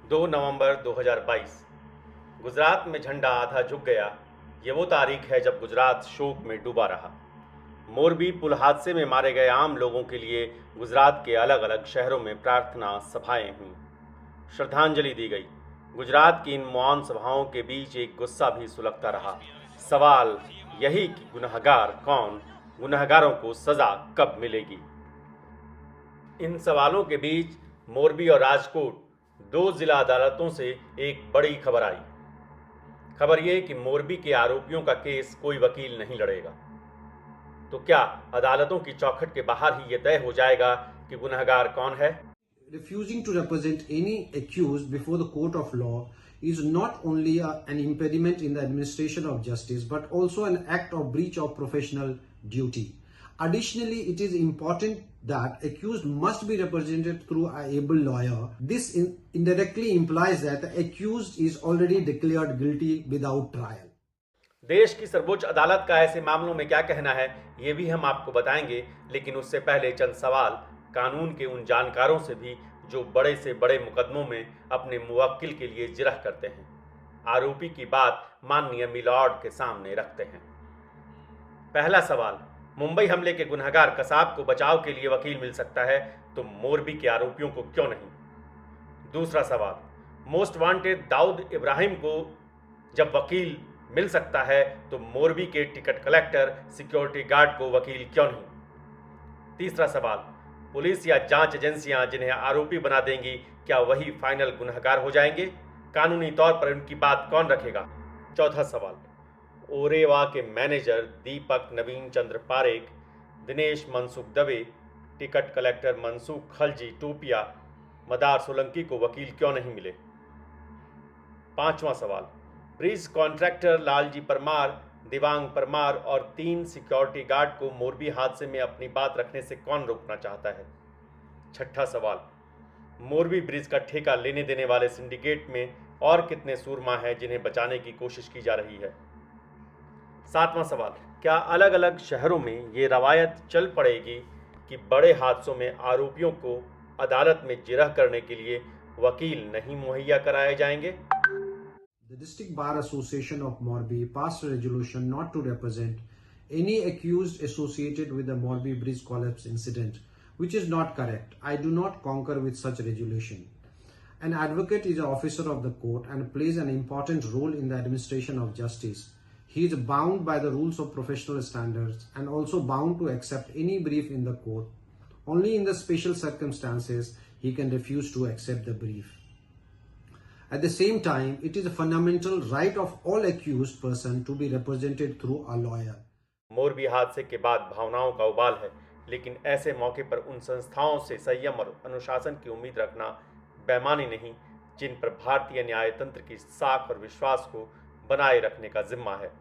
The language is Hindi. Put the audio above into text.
2 नवंबर 2022। गुजरात में झंडा आधा झुक गया। ये वो तारीख है जब गुजरात शोक में डूबा रहा। मोरबी पुल हादसे में मारे गए आम लोगों के लिए गुजरात के अलग अलग शहरों में प्रार्थना सभाएं हुईं, श्रद्धांजलि दी गई। गुजरात की इन मौन सभाओं के बीच एक गुस्सा भी सुलगता रहा। सवाल यही कि गुनहगार कौन, गुनहगारों को सजा कब मिलेगी। इन सवालों के बीच मोरबी और राजकोट दो जिला अदालतों से एक बड़ी खबर आई। खबर यह कि मोरबी के आरोपियों का केस कोई वकील नहीं लड़ेगा। तो क्या अदालतों की चौखट के बाहर ही यह तय हो जाएगा कि गुनहगार कौन है? Refusing to represent any accused before the court of law is not only an impediment in the administration of justice but also an act of breach of professional duty. Additionally, it is important that accused must be represented through an able lawyer. This indirectly implies that the accused is already declared guilty without trial. देश की सर्वोच्च अदालत का ऐसे मामलों में क्या कहना है, ये भी हम आपको बताएंगे, लेकिन उससे पहले चंद सवाल कानून के उन जानकारों से भी जो बड़े से बड़े मुकदमों में अपने मुवक्किल के लिए जिरह करते हैं, आरोपी की बात माननीय मिलॉर्ड के सामने रखते हैं। पहला सवाल, मुंबई हमले के गुनहगार कसाब को बचाव के लिए वकील मिल सकता है, तो मोरबी के आरोपियों को क्यों नहीं? दूसरा सवाल, मोस्ट वांटेड दाऊद इब्राहिम को जब वकील मिल सकता है, तो मोरबी के टिकट कलेक्टर सिक्योरिटी गार्ड को वकील क्यों नहीं? तीसरा सवाल, पुलिस या जांच एजेंसियां जिन्हें आरोपी बना देंगी, क्या वही फाइनल गुनहगार हो जाएंगे? कानूनी तौर पर उनकी बात कौन रखेगा? चौथा सवाल, ओरेवा के मैनेजर दीपक नवीन चंद्र पारेख, दिनेश मनसुख दवे, टिकट कलेक्टर मनसुख खलजी टोपिया, मदार सोलंकी को वकील क्यों नहीं मिले? पांचवा सवाल, ब्रिज कॉन्ट्रैक्टर लालजी परमार, दिवांग परमार और 3 सिक्योरिटी गार्ड को मोरबी हादसे में अपनी बात रखने से कौन रोकना चाहता है? छठा सवाल, मोरबी ब्रिज का ठेका लेने देने वाले सिंडिकेट में और कितने सूरमा हैं जिन्हें बचाने की कोशिश की जा रही है? सातवां सवाल, क्या अलग अलग शहरों में ये रवायत चल पड़ेगी कि बड़े हादसों में आरोपियों को अदालत में जिरह करने के लिए वकील नहीं मुहैया कराए जाएंगे? The District Bar Association of Morbi passed a resolution not to represent any accused associated with the Morbi bridge collapse incident, which is not correct. I do not concur with such resolution. An advocate is an officer of the court and plays an important role in the administration of justice. He is bound by the rules of professional standards and also bound to accept any brief in the court. Only in the special circumstances he can refuse to accept the brief. At the same time, it is a fundamental right of all accused person to be represented through a lawyer. Morbi हादसे के बाद भावनाओं का उबाल है, लेकिन ऐसे मौके पर उन संस्थाओं से संयम और अनुशासन की उम्मीद रखना बेईमानी नहीं, जिन पर भारतीय न्याय तंत्र की साख और विश्वास को बनाए रखने का जिम्मा है।